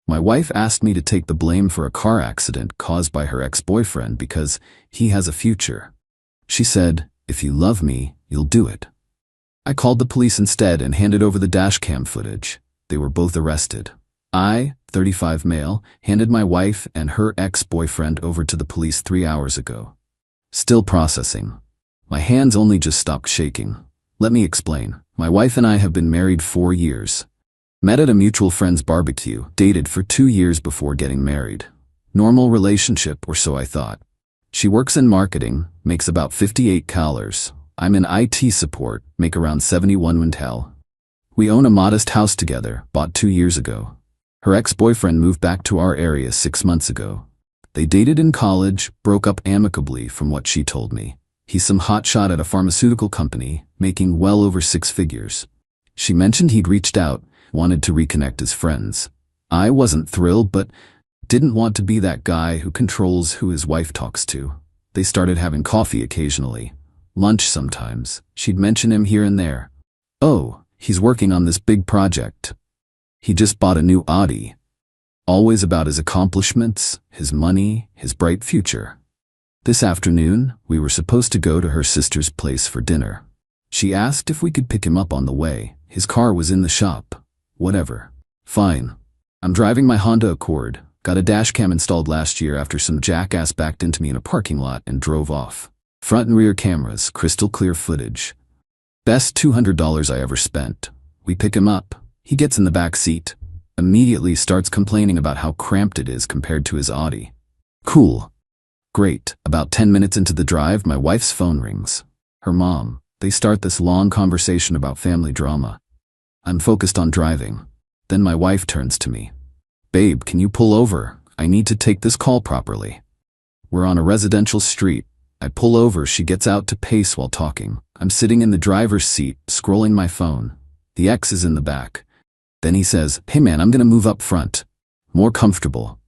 My wife asked me to take the blame for a car accident caused by her ex-boyfriend because he has a future. She said, "If you love me, you'll do it." I called the police instead and handed over the dashcam footage. They were both arrested. I, 35 male, handed my wife and her ex-boyfriend over to the police 3 hours ago. Still processing. My hands only just stopped shaking. Let me explain. My wife and I have been married 4 years. Met at a mutual friend's barbecue, dated for 2 years before getting married. Normal relationship, or so I thought. She works in marketing, makes about $58. I'm in IT support, make around 71 Wintel. We own a modest house together, bought 2 years ago. Her ex-boyfriend moved back to our area 6 months ago. They dated in college, broke up amicably from what she told me. He's some hotshot at a pharmaceutical company, making well over 6 figures. She mentioned he'd reached out, wanted to reconnect as friends. I wasn't thrilled, but didn't want to be that guy who controls who his wife talks to. They started having coffee occasionally. Lunch sometimes. She'd mention him here and there. "Oh, he's working on this big project. He just bought a new Audi." Always about his accomplishments, his money, his bright future. This afternoon, we were supposed to go to her sister's place for dinner. She asked if we could pick him up on the way. His car was in the shop. Whatever. Fine. I'm driving my Honda Accord. Got a dashcam installed last year after some jackass backed into me in a parking lot and drove off. Front and rear cameras, crystal clear footage. Best $200 I ever spent. We pick him up. He gets in the back seat. Immediately starts complaining about how cramped it is compared to his Audi. Cool. Great. About 10 minutes into the drive, my wife's phone rings. Her mom. They start this long conversation about family drama. I'm focused on driving. Then my wife turns to me. "Babe, can you pull over? I need to take this call properly." We're on a residential street. I pull over, she gets out to pace while talking. I'm sitting in the driver's seat, scrolling my phone. The ex is in the back. Then he says, "Hey man, I'm gonna move up front. More comfortable."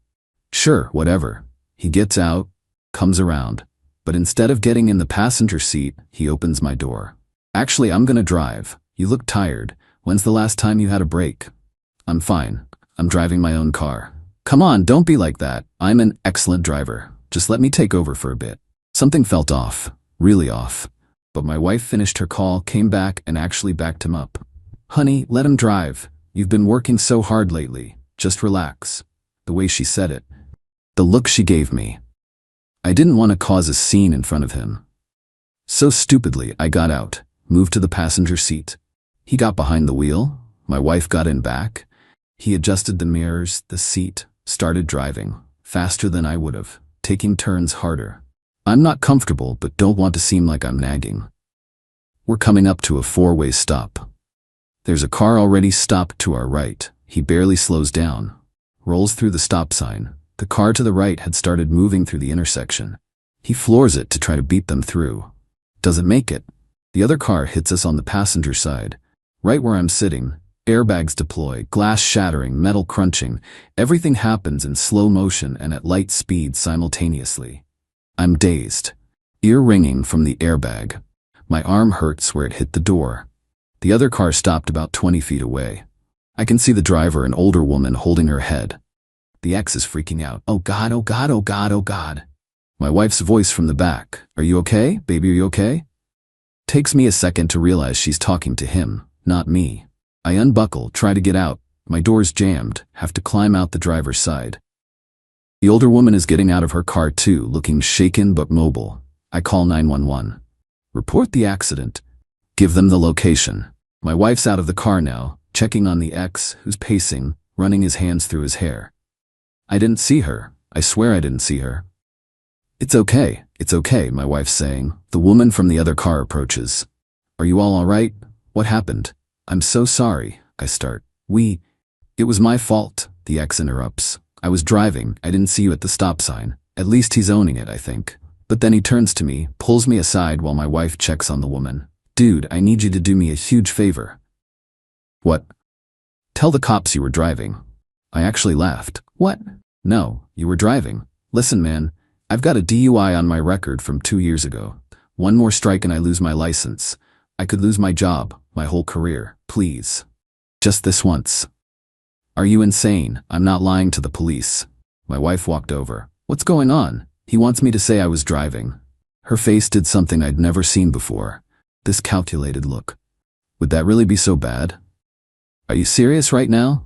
Sure, whatever. He gets out, comes around. But instead of getting in the passenger seat, he opens my door. "Actually, I'm gonna drive. You look tired. When's the last time you had a break?" "I'm fine. I'm driving my own car." "Come on, don't be like that. I'm an excellent driver. Just let me take over for a bit." Something felt off. Really off. But my wife finished her call, came back, and actually backed him up. "Honey, let him drive. You've been working so hard lately. Just relax." The way she said it. The look she gave me. I didn't want to cause a scene in front of him. So stupidly, I got out, moved to the passenger seat. He got behind the wheel. My wife got in back. He adjusted the mirrors, the seat, started driving, faster than I would have, taking turns harder. I'm not comfortable, but don't want to seem like I'm nagging. We're coming up to a 4-way stop. There's a car already stopped to our right. He barely slows down. Rolls through the stop sign. The car to the right had started moving through the intersection. He floors it to try to beat them through. Doesn't make it. The other car hits us on the passenger side. Right where I'm sitting. Airbags deploy, glass shattering, metal crunching. Everything happens in slow motion and at light speed simultaneously. I'm dazed. Ear ringing from the airbag. My arm hurts where it hit the door. The other car stopped about 20 feet away. I can see the driver, an older woman, holding her head. The ex is freaking out. "Oh God, oh God, oh God, oh God." My wife's voice from the back. "Are you okay? Baby, are you okay?" Takes me a second to realize she's talking to him, not me. I unbuckle, try to get out. My door's jammed, have to climb out the driver's side. The older woman is getting out of her car too, looking shaken but mobile. I call 911. Report the accident. Give them the location. My wife's out of the car now, checking on the ex, who's pacing, running his hands through his hair. "I didn't see her. I swear I didn't see her." It's okay, my wife's saying. The woman from the other car approaches. "Are you all right? What happened?" "I'm so sorry," I start. It was my fault," the ex interrupts. "I was driving, I didn't see you at the stop sign." At least he's owning it, I think. But then he turns to me, pulls me aside while my wife checks on the woman. "Dude, I need you to do me a huge favor." "What?" "Tell the cops you were driving." I actually laughed. "What?" "No, you were driving. Listen, man, I've got a DUI on my record from 2 years ago. One more strike and I lose my license. I could lose my job, my whole career. Please. Just this once." Are you insane? I'm not lying to the police. My wife walked over. What's going on? He wants me to say I was driving. Her face did something I'd never seen before. This calculated look. Would that really be so bad? Are you serious right now?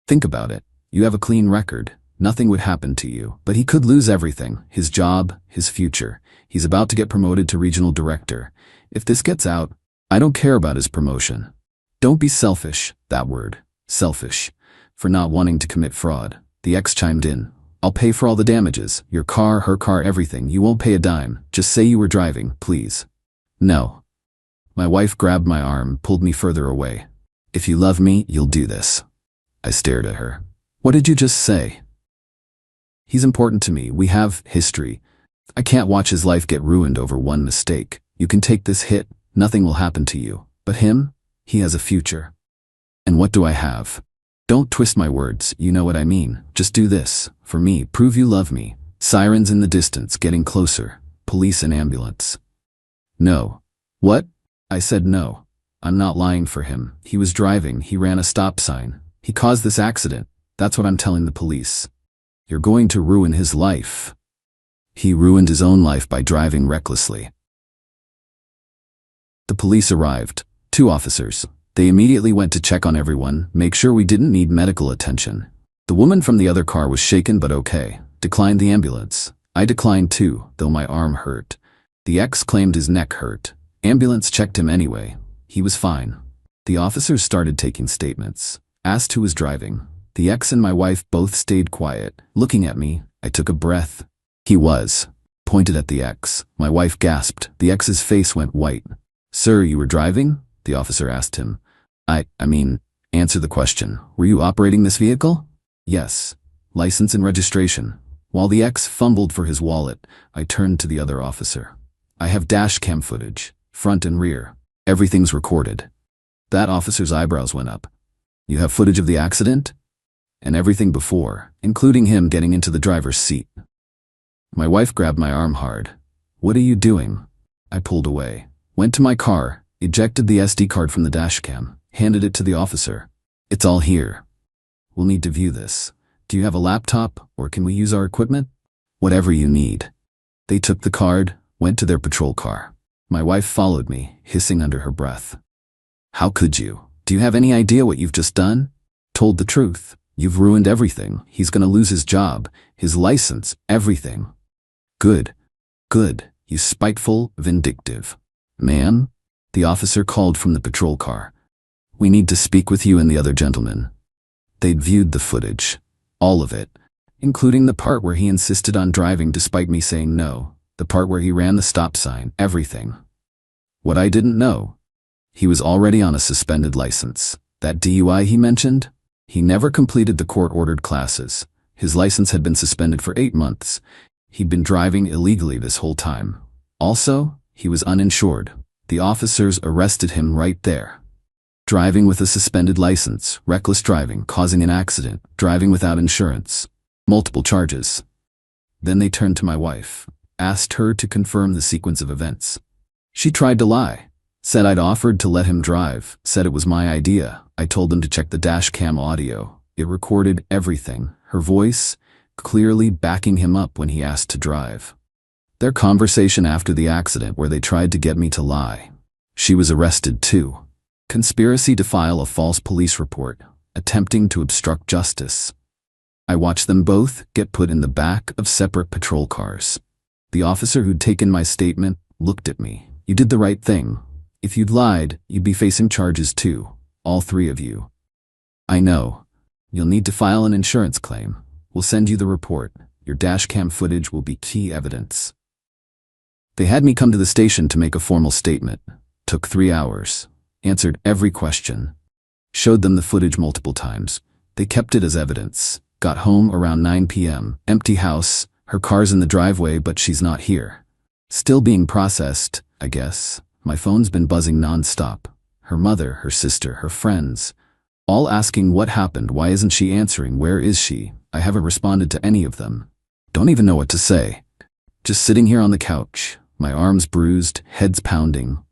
Think about it. You have a clean record. Nothing would happen to you, but he could lose everything. His job, his future. He's about to get promoted to regional director. If this gets out, I don't care about his promotion. Don't be selfish, that word. Selfish. For not wanting to commit fraud. The ex chimed in. I'll pay for all the damages. Your car, her car, everything. You won't pay a dime. Just say you were driving, please. No. My wife grabbed my arm, pulled me further away. If you love me, you'll do this. I stared at her. What did you just say? He's important to me. We have history. I can't watch his life get ruined over one mistake. You can take this hit. Nothing will happen to you. But him? He has a future. And what do I have? Don't twist my words. You know what I mean. Just do this. For me, prove you love me. Sirens in the distance, getting closer. Police and ambulance. No. What? I said no. I'm not lying for him. He was driving. He ran a stop sign. He caused this accident. That's what I'm telling the police. You're going to ruin his life. He ruined his own life by driving recklessly. The police arrived. 2 officers. They immediately went to check on everyone, make sure we didn't need medical attention. The woman from the other car was shaken but okay. Declined the ambulance. I declined too, though my arm hurt. The ex claimed his neck hurt. Ambulance checked him anyway. He was fine. The officers started taking statements. Asked who was driving. The ex and my wife both stayed quiet. Looking at me, I took a breath. He was. Pointed at the ex. My wife gasped. The ex's face went white. Sir, you were driving? The officer asked him. I mean, answer the question. Were you operating this vehicle? Yes. License and registration. While the ex fumbled for his wallet, I turned to the other officer. I have dash cam footage, front and rear. Everything's recorded. That officer's eyebrows went up. You have footage of the accident? And everything before, including him getting into the driver's seat. My wife grabbed my arm hard. What are you doing? I pulled away. Went to my car, ejected the SD card from the dash cam, handed it to the officer. It's all here. We'll need to view this. Do you have a laptop, or can we use our equipment? Whatever you need. They took the card, went to their patrol car. My wife followed me, hissing under her breath. How could you? Do you have any idea what you've just done? Told the truth. You've ruined everything. He's gonna lose his job, his license, everything. Good. Good. You spiteful, vindictive. Ma'am? The officer called from the patrol car. We need to speak with you and the other gentleman. They'd viewed the footage. All of it. Including the part where he insisted on driving despite me saying no. The part where he ran the stop sign. Everything. What I didn't know. He was already on a suspended license. That DUI he mentioned? He never completed the court-ordered classes. His license had been suspended for 8 months. He'd been driving illegally this whole time. Also, he was uninsured. The officers arrested him right there. Driving with a suspended license, reckless driving, causing an accident, driving without insurance. Multiple charges. Then they turned to my wife, asked her to confirm the sequence of events. She tried to lie. Said I'd offered to let him drive, said it was my idea. I told them to check the dash cam audio. It recorded everything. Her voice, clearly backing him up when he asked to drive. Their conversation after the accident where they tried to get me to lie. She was arrested too. Conspiracy to file a false police report, attempting to obstruct justice. I watched them both get put in the back of separate patrol cars. The officer who'd taken my statement looked at me. You did the right thing. If you'd lied, you'd be facing charges too. All 3 of you. I know. You'll need to file an insurance claim. We'll send you the report. Your dash cam footage will be key evidence. They had me come to the station to make a formal statement. Took 3 hours. Answered every question. Showed them the footage multiple times. They kept it as evidence. Got home around 9 p.m. Empty house. Her car's in the driveway, but she's not here. Still being processed, I guess. My phone's been buzzing non-stop. Her mother, her sister, her friends. All asking what happened, why isn't she answering, where is she? I haven't responded to any of them. Don't even know what to say. Just sitting here on the couch, my arms bruised, heads pounding.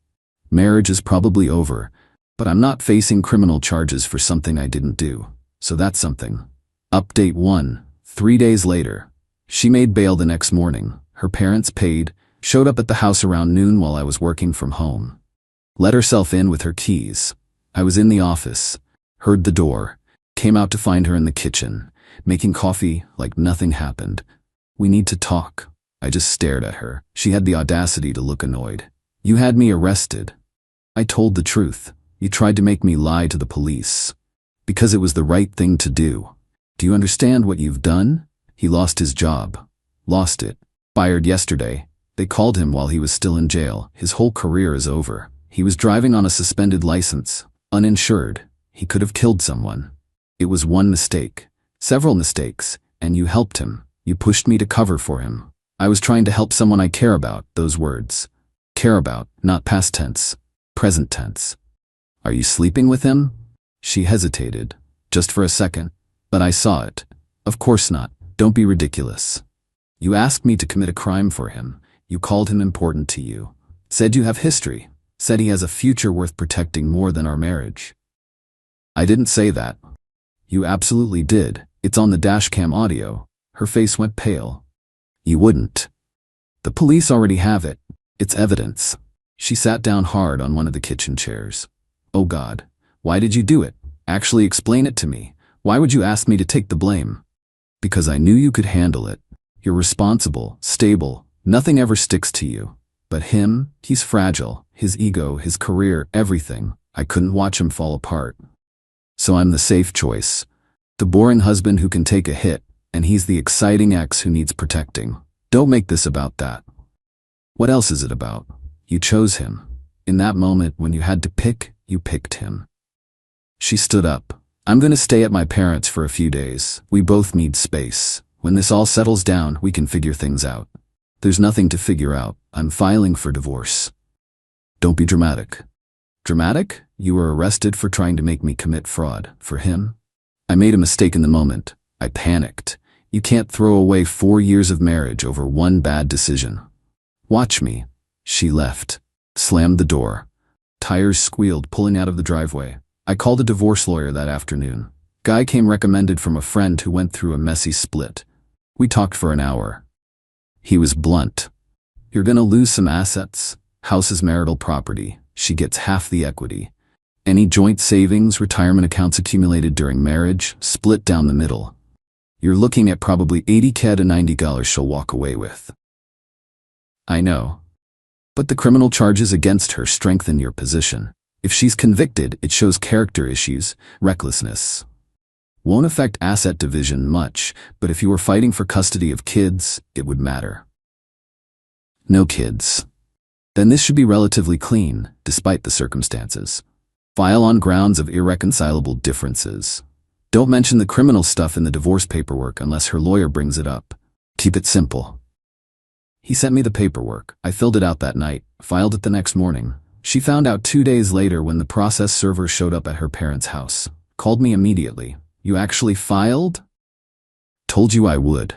Marriage is probably over, but I'm not facing criminal charges for something I didn't do. So that's something. Update 1. 3 days later. She made bail the next morning. Her parents paid, showed up at the house around noon while I was working from home. Let herself in with her keys. I was in the office, heard the door, came out to find her in the kitchen, making coffee like nothing happened. We need to talk. I just stared at her. She had the audacity to look annoyed. You had me arrested. I told the truth. You tried to make me lie to the police. Because it was the right thing to do. Do you understand what you've done? He lost his job. Lost it. Fired yesterday. They called him while he was still in jail. His whole career is over. He was driving on a suspended license, uninsured. He could have killed someone. It was one mistake. Several mistakes, and you helped him. You pushed me to cover for him. I was trying to help someone I care about, those words. Care about, not past tense. Present tense. Are you sleeping with him? She hesitated, just for a second, but I saw it. Of course not. Don't be ridiculous. You asked me to commit a crime for him. You called him important to you. Said you have history. Said he has a future worth protecting more than our marriage. I didn't say that. You absolutely did. It's on the dashcam audio. Her face went pale. You wouldn't. The police already have it. It's evidence. She sat down hard on one of the kitchen chairs. Oh God, why did you do it? Actually explain it to me. Why would you ask me to take the blame? Because I knew you could handle it. You're responsible, stable, nothing ever sticks to you. But him, he's fragile, his ego, his career, everything. I couldn't watch him fall apart. So I'm the safe choice. The boring husband who can take a hit, and he's the exciting ex who needs protecting. Don't make this about that. What else is it about? You chose him. In that moment when you had to pick, you picked him. She stood up. I'm gonna stay at my parents' for a few days. We both need space. When this all settles down, we can figure things out. There's nothing to figure out. I'm filing for divorce. Don't be dramatic. Dramatic? You were arrested for trying to make me commit fraud. For him? I made a mistake in the moment. I panicked. You can't throw away 4 years of marriage over one bad decision. Watch me. She left. Slammed the door. Tires squealed pulling out of the driveway. I called a divorce lawyer that afternoon. Guy came recommended from a friend who went through a messy split. We talked for an hour. He was blunt. You're gonna lose some assets. House is marital property. She gets half the equity. Any joint savings, retirement accounts accumulated during marriage, split down the middle. You're looking at probably $80K to $90 she'll walk away with. I know. But the criminal charges against her strengthen your position. If she's convicted, it shows character issues, recklessness. Won't affect asset division much, but if you were fighting for custody of kids, it would matter. No kids. Then this should be relatively clean, despite the circumstances. File on grounds of irreconcilable differences. Don't mention the criminal stuff in the divorce paperwork unless her lawyer brings it up. Keep it simple. He sent me the paperwork. I filled it out that night, filed it the next morning. She found out 2 days later when the process server showed up at her parents' house. Called me immediately. You actually filed? Told you I would.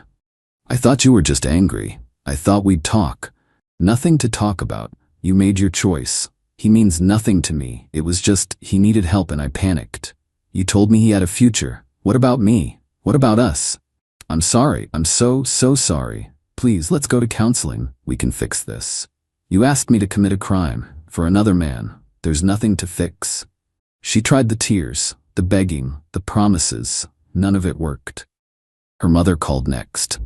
I thought you were just angry. I thought we'd talk. Nothing to talk about. You made your choice. He means nothing to me. It was just, he needed help and I panicked. You told me he had a future. What about me? What about us? I'm sorry. I'm so sorry. Please, let's go to counseling. We can fix this. You asked me to commit a crime for another man. There's nothing to fix. She tried the tears, the begging, the promises. None of it worked. Her mother called next.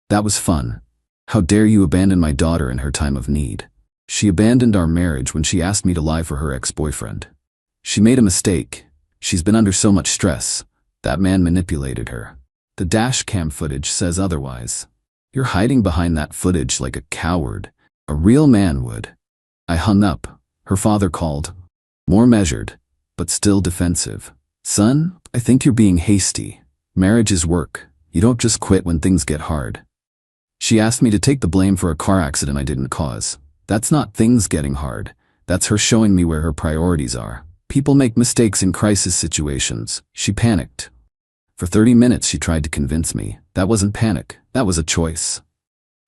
That was fun. How dare you abandon my daughter in her time of need? She abandoned our marriage when she asked me to lie for her ex-boyfriend. She made a mistake. She's been under so much stress. That man manipulated her. The dash cam footage says otherwise. You're hiding behind that footage like a coward. A real man would. I hung up. Her father called. More measured, but still defensive. Son, I think you're being hasty. Marriage is work. You don't just quit when things get hard. She asked me to take the blame for a car accident I didn't cause. That's not things getting hard. That's her showing me where her priorities are. People make mistakes in crisis situations. She panicked. For 30 minutes she tried to convince me. That wasn't panic. That was a choice.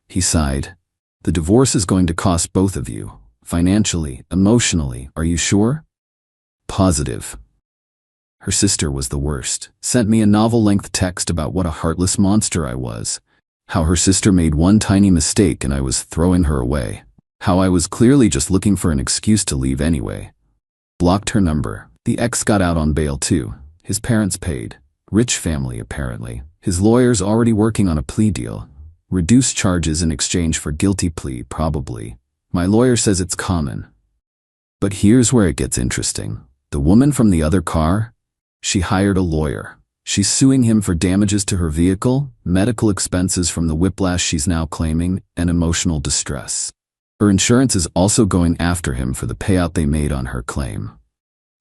He sighed. The divorce is going to cost both of you. Financially, emotionally. Are you sure? Positive. Her sister was the worst. Sent me a novel-length text about what a heartless monster I was. How her sister made one tiny mistake and I was throwing her away. How I was clearly just looking for an excuse to leave anyway. Blocked her number. The ex got out on bail too. His parents paid. Rich family apparently. His lawyer's already working on a plea deal. Reduced charges in exchange for guilty plea, probably. My lawyer says it's common. But here's where it gets interesting. The woman from the other car? She hired a lawyer. She's suing him for damages to her vehicle, medical expenses from the whiplash she's now claiming, and emotional distress. Her insurance is also going after him for the payout they made on her claim.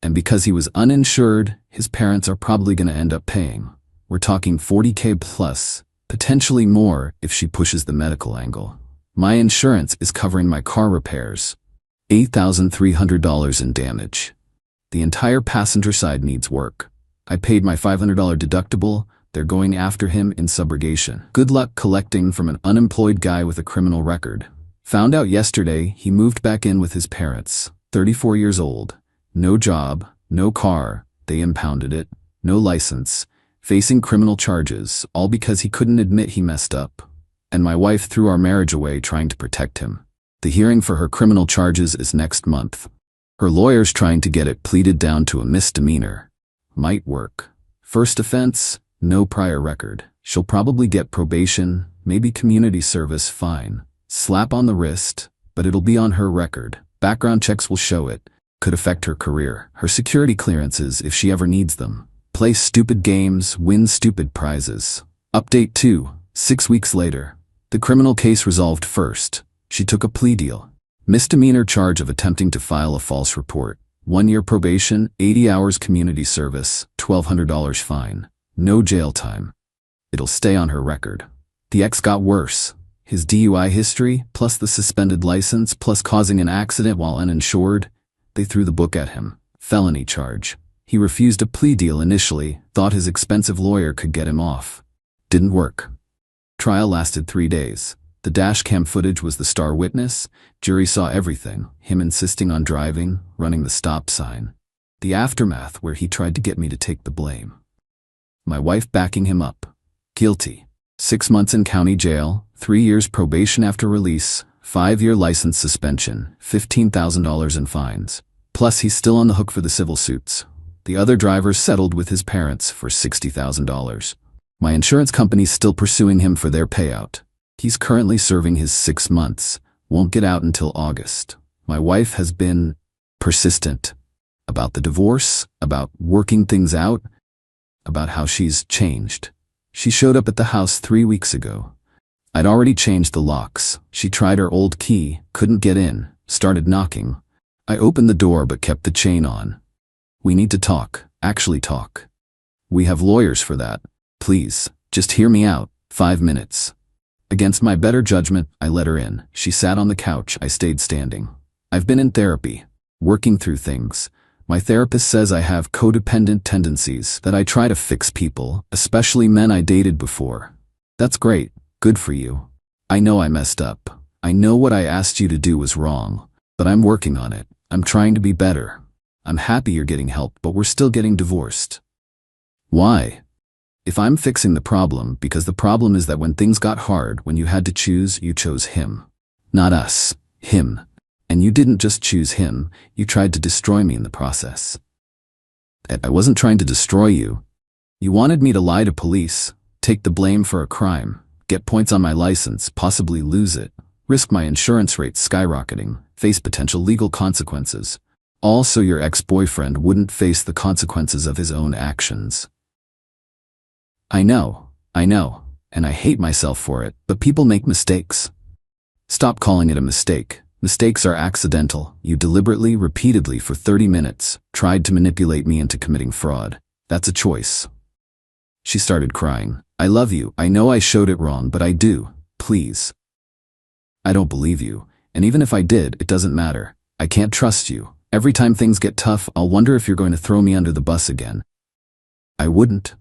And because he was uninsured, his parents are probably going to end up paying. We're talking $40K plus, potentially more if she pushes the medical angle. My insurance is covering my car repairs. $8,300 in damage. The entire passenger side needs work. I paid my $500 deductible. They're going after him in subrogation. Good luck collecting from an unemployed guy with a criminal record. Found out yesterday he moved back in with his parents. 34 years old. No job, no car. They impounded it. No license. Facing criminal charges, all because he couldn't admit he messed up. And my wife threw our marriage away trying to protect him. The hearing for her criminal charges is next month. Her lawyer's trying to get it pleaded down to a misdemeanor. Might work. First offense, no prior record. She'll probably get probation, maybe community service, fine. Slap on the wrist, but it'll be on her record. Background checks will show it. Could affect her career, her security clearances if she ever needs them. Play stupid games, win stupid prizes. Update 2, 6 weeks later. The criminal case resolved first. She took a plea deal. Misdemeanor charge of attempting to file a false report. 1 year probation, 80 hours community service, $1,200 fine. No jail time. It'll stay on her record. The ex got worse. His DUI history, plus the suspended license, plus causing an accident while uninsured. They threw the book at him. Felony charge. He refused a plea deal initially, thought his expensive lawyer could get him off. Didn't work. Trial lasted 3 days. The dashcam footage was the star witness. Jury saw everything, him insisting on driving, running the stop sign. The aftermath where he tried to get me to take the blame. My wife backing him up. Guilty. 6 months in county jail, 3 years probation after release, 5-year license suspension, $15,000 in fines. Plus he's still on the hook for the civil suits. The other driver settled with his parents for $60,000. My insurance company's still pursuing him for their payout. He's currently serving his 6 months, won't get out until August. My wife has been persistent about the divorce, about working things out, about how she's changed. She showed up at the house 3 weeks ago. I'd already changed the locks. She tried her old key, couldn't get in, started knocking. I opened the door but kept the chain on. We need to talk, actually talk. We have lawyers for that. Please, just hear me out, 5 minutes. Against my better judgment, I let her in. She sat on the couch, I stayed standing. I've been in therapy, working through things. My therapist says I have codependent tendencies, that I try to fix people, especially men I dated before. That's great, good for you. I know I messed up. I know what I asked you to do was wrong, but I'm working on it. I'm trying to be better. I'm happy you're getting help, but we're still getting divorced. Why? If I'm fixing the problem, because the problem is that when things got hard, when you had to choose, you chose him. Not us, him. And you didn't just choose him, you tried to destroy me in the process. I wasn't trying to destroy you. You wanted me to lie to police, take the blame for a crime, get points on my license, possibly lose it, risk my insurance rates skyrocketing, face potential legal consequences. All so your ex-boyfriend wouldn't face the consequences of his own actions. I know, and I hate myself for it, but people make mistakes. Stop calling it a mistake. Mistakes are accidental. You deliberately, repeatedly, for 30 minutes, tried to manipulate me into committing fraud. That's a choice. She started crying. I love you. I know I showed it wrong, but I do. Please. I don't believe you. And even if I did, it doesn't matter. I can't trust you. Every time things get tough, I'll wonder if you're going to throw me under the bus again. I wouldn't.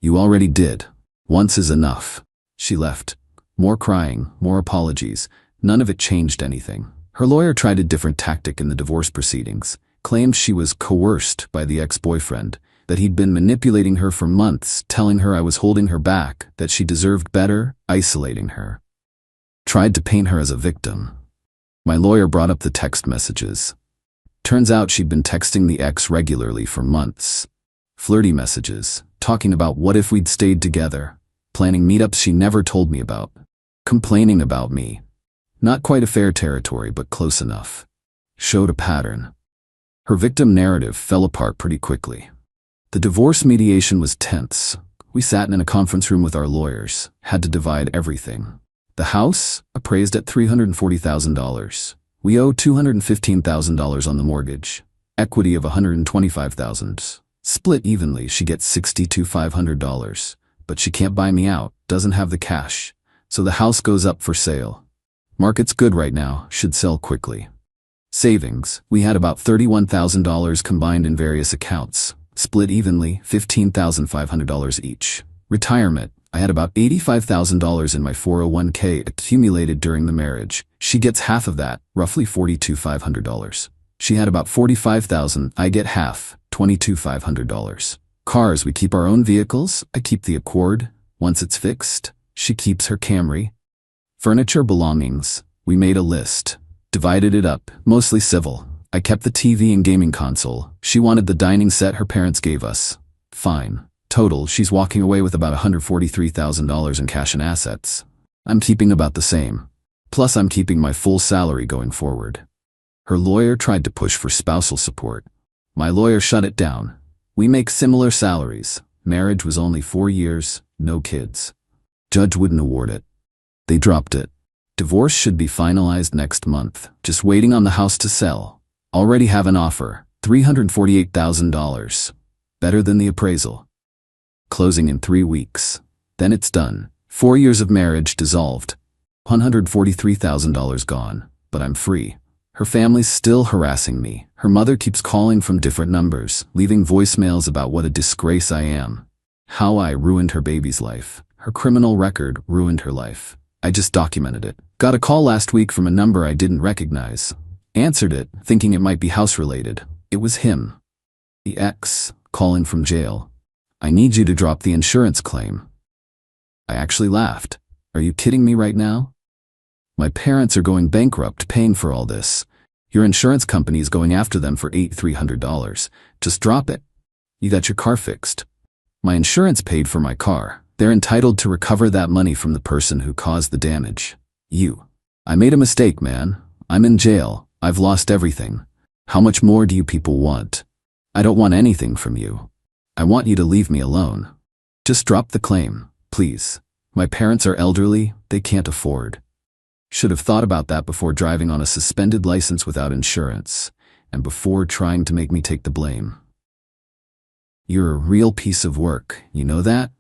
You already did. Once is enough. She left. More crying, more apologies. None of it changed anything. Her lawyer tried a different tactic in the divorce proceedings, claimed she was coerced by the ex-boyfriend, that he'd been manipulating her for months, telling her I was holding her back, that she deserved better, isolating her. Tried to paint her as a victim. My lawyer brought up the text messages. Turns out she'd been texting the ex regularly for months. Flirty messages, talking about what if we'd stayed together, planning meetups she never told me about, complaining about me. Not quite affair territory, but close enough. Showed a pattern. Her victim narrative fell apart pretty quickly. The divorce mediation was tense. We sat in a conference room with our lawyers, had to divide everything. The house, appraised at $340,000. We owe $215,000 on the mortgage. Equity of $125,000. Split evenly, she gets $62,500. But she can't buy me out, doesn't have the cash. So the house goes up for sale. Market's good right now, should sell quickly. Savings, we had about $31,000 combined in various accounts. Split evenly, $15,500 each. Retirement, I had about $85,000 in my 401k accumulated during the marriage. She gets half of that, roughly $42,500. She had about $45,000, I get half, $22,500. Cars, we keep our own vehicles, I keep the Accord. Once it's fixed, she keeps her Camry. Furniture belongings, we made a list. Divided it up, mostly civil. I kept the TV and gaming console. She wanted the dining set her parents gave us. Fine. Total, she's walking away with about $143,000 in cash and assets. I'm keeping about the same. Plus I'm keeping my full salary going forward. Her lawyer tried to push for spousal support. My lawyer shut it down. We make similar salaries. Marriage was only 4 years, no kids. Judge wouldn't award it. They dropped it. Divorce should be finalized next month. Just waiting on the house to sell. Already have an offer, $348,000. Better than the appraisal. Closing in 3 weeks. Then it's done. 4 years of marriage dissolved. $143,000 gone, but I'm free. Her family's still harassing me. Her mother keeps calling from different numbers, leaving voicemails about what a disgrace I am. How I ruined her baby's life. Her criminal record ruined her life. I just documented it. Got a call last week from a number I didn't recognize. Answered it, thinking it might be house-related. It was him. The ex, calling from jail. I need you to drop the insurance claim. I actually laughed. Are you kidding me right now? My parents are going bankrupt paying for all this. Your insurance company is going after them for $8,300. Just drop it. You got your car fixed. My insurance paid for my car. They're entitled to recover that money from the person who caused the damage. You. I made a mistake, man. I'm in jail. I've lost everything. How much more do you people want? I don't want anything from you. I want you to leave me alone. Just drop the claim, please. My parents are elderly, they can't afford. Should have thought about that before driving on a suspended license without insurance, and before trying to make me take the blame. You're a real piece of work, you know that?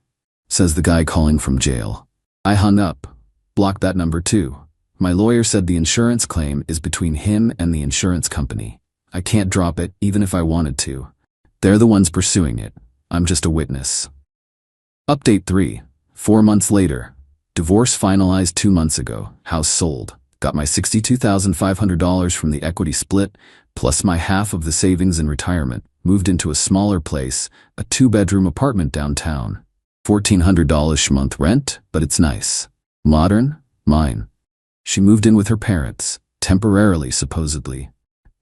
Says the guy calling from jail. I hung up. Blocked that number too. My lawyer said the insurance claim is between him and the insurance company. I can't drop it, even if I wanted to. They're the ones pursuing it. I'm just a witness. Update 3. 4 months later. Divorce finalized 2 months ago. House sold. Got my $62,500 from the equity split, plus my half of the savings in retirement. Moved into a smaller place, a 2-bedroom apartment downtown. $1,400 a month rent, but it's nice. Modern? Mine. She moved in with her parents, temporarily supposedly.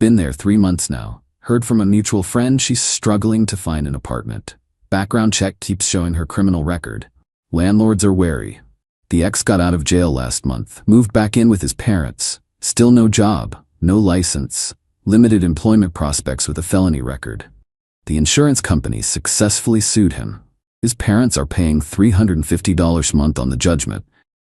Been there 3 months now. Heard from a mutual friend she's struggling to find an apartment. Background check keeps showing her criminal record. Landlords are wary. The ex got out of jail last month, moved back in with his parents. Still no job, no license, limited employment prospects with a felony record. The insurance company successfully sued him. His parents are paying $350 a month on the judgment.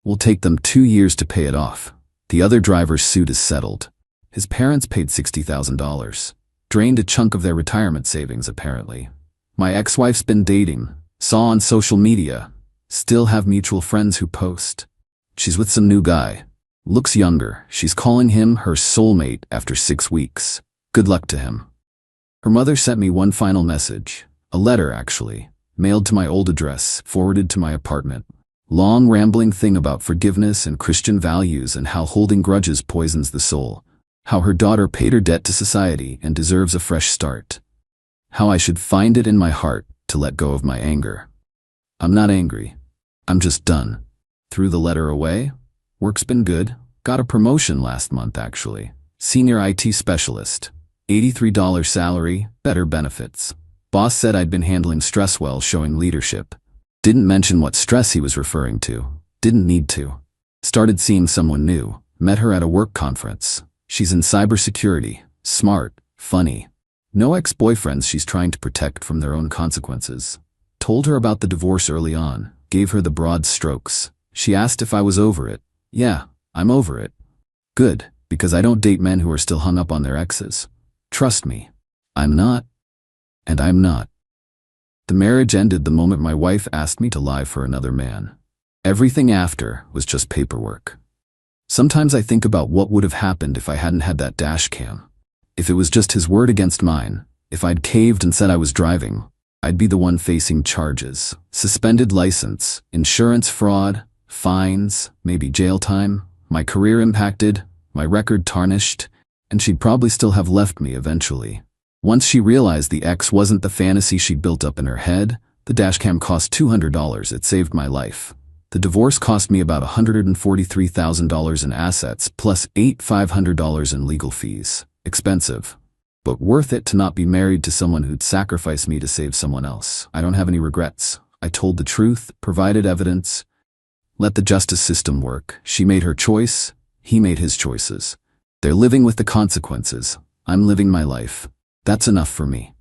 Will take them 2 years to pay it off. The other driver's suit is settled. His parents paid $60,000. Drained a chunk of their retirement savings, apparently. My ex-wife's been dating. Saw on social media. Still have mutual friends who post. She's with some new guy. Looks younger. She's calling him her soulmate after 6 weeks. Good luck to him. Her mother sent me one final message. A letter, actually. Mailed to my old address, forwarded to my apartment. Long rambling thing about forgiveness and Christian values and how holding grudges poisons the soul. How her daughter paid her debt to society and deserves a fresh start. how I should find it in my heart to let go of my anger. I'm not angry. I'm just done. Threw the letter away. Work's been good. Got a promotion last month, actually. Senior IT specialist. $83 salary, better benefits. Boss said I'd been handling stress well, showing leadership. Didn't mention what stress he was referring to. Didn't need to. Started seeing someone new. Met her at a work conference. She's in cybersecurity. Smart. Funny. No ex-boyfriends she's trying to protect from their own consequences. Told her about the divorce early on. Gave her the broad strokes. She asked if I was over it. Yeah, I'm over it. Good, because I don't date men who are still hung up on their exes. Trust me. I'm not. And I'm not. The marriage ended the moment my wife asked me to lie for another man. Everything after was just paperwork. Sometimes I think about what would have happened if I hadn't had that dash cam. If it was just his word against mine, if I'd caved and said I was driving, I'd be the one facing charges. Suspended license, insurance fraud, fines, maybe jail time, my career impacted, my record tarnished, and she'd probably still have left me eventually. Once she realized the ex wasn't the fantasy she'd built up in her head, the dashcam cost $200. It saved my life. The divorce cost me about $143,000 in assets plus $500 in legal fees. Expensive, but worth it to not be married to someone who'd sacrifice me to save someone else. I don't have any regrets. I told the truth, provided evidence. Let the justice system work. She made her choice. He made his choices. They're living with the consequences. I'm living my life. That's enough for me.